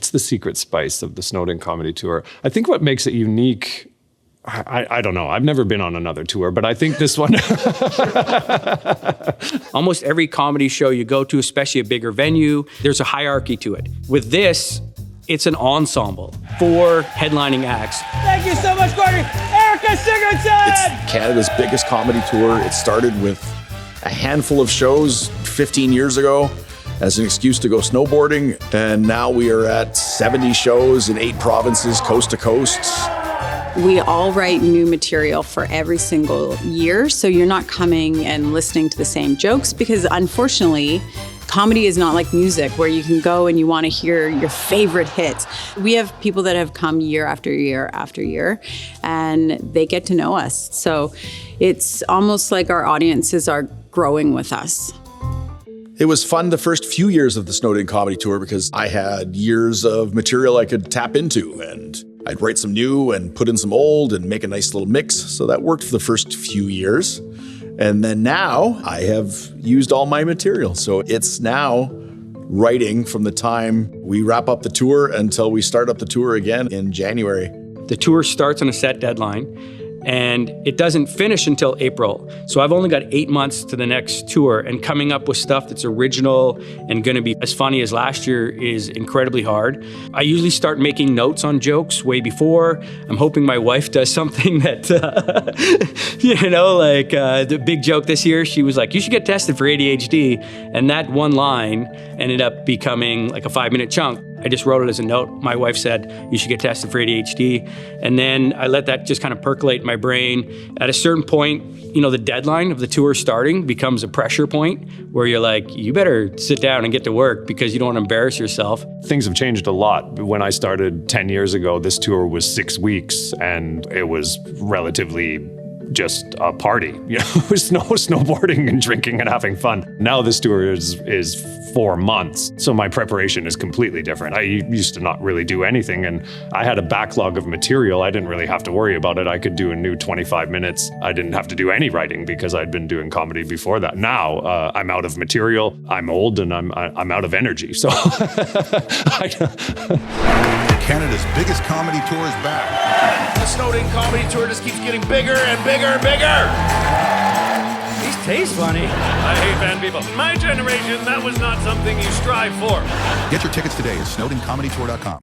It's the secret spice of the Snowed In Comedy Tour. I think what makes it unique, I don't know. I've never been on another tour, but I think this one... Almost every comedy show you go to, especially a bigger venue, there's a hierarchy to it. With this, it's an ensemble, 4 headlining acts. Thank you so much, Courtney. Erica Sigurdson! It's Canada's biggest comedy tour. It started with a handful of shows 15 years ago as an excuse to go snowboarding, and now we are at 70 shows in 8 provinces, coast to coast. We all write new material for every single year, so you're not coming and listening to the same jokes, because unfortunately, comedy is not like music where you can go and you want to hear your favorite hits. We have people that have come year after year after year, and they get to know us. So it's almost like our audiences are growing with us. It was fun the first few years of the Snowed In Comedy Tour because I had years of material I could tap into, and I'd write some new and put in some old and make a nice little mix. So that worked for the first few years. And then now I have used all my material. So it's now writing from the time we wrap up the tour until we start up the tour again in January. The tour starts on a set deadline, and it doesn't finish until April. So I've only got 8 months to the next tour, and coming up with stuff that's original and gonna be as funny as last year is incredibly hard. I usually start making notes on jokes way before. I'm hoping my wife does something that, the big joke this year, she was like, you should get tested for ADHD. And that one line ended up becoming like a 5-minute chunk. I just wrote it as a note. My wife said, you should get tested for ADHD. And then I let that just kind of percolate in my brain. At a certain point, the deadline of the tour starting becomes a pressure point where you're like, you better sit down and get to work because you don't want to embarrass yourself. Things have changed a lot. When I started 10 years ago, this tour was 6 weeks, and it was relatively just a party, with snowboarding and drinking and having fun. Now this tour is 4 months, so my preparation is completely different. I used to not really do anything, and I had a backlog of material. I didn't really have to worry about it. I could do a new 25 minutes. I didn't have to do any writing because I'd been doing comedy before that. Now I'm out of material. I'm old and I'm out of energy. So Canada's biggest comedy tour is back. The Snowed In Comedy Tour just keeps getting bigger and bigger and bigger. These taste funny. I hate fan people. In my generation, that was not something you strive for. Get your tickets today at snowedincomedytour.com.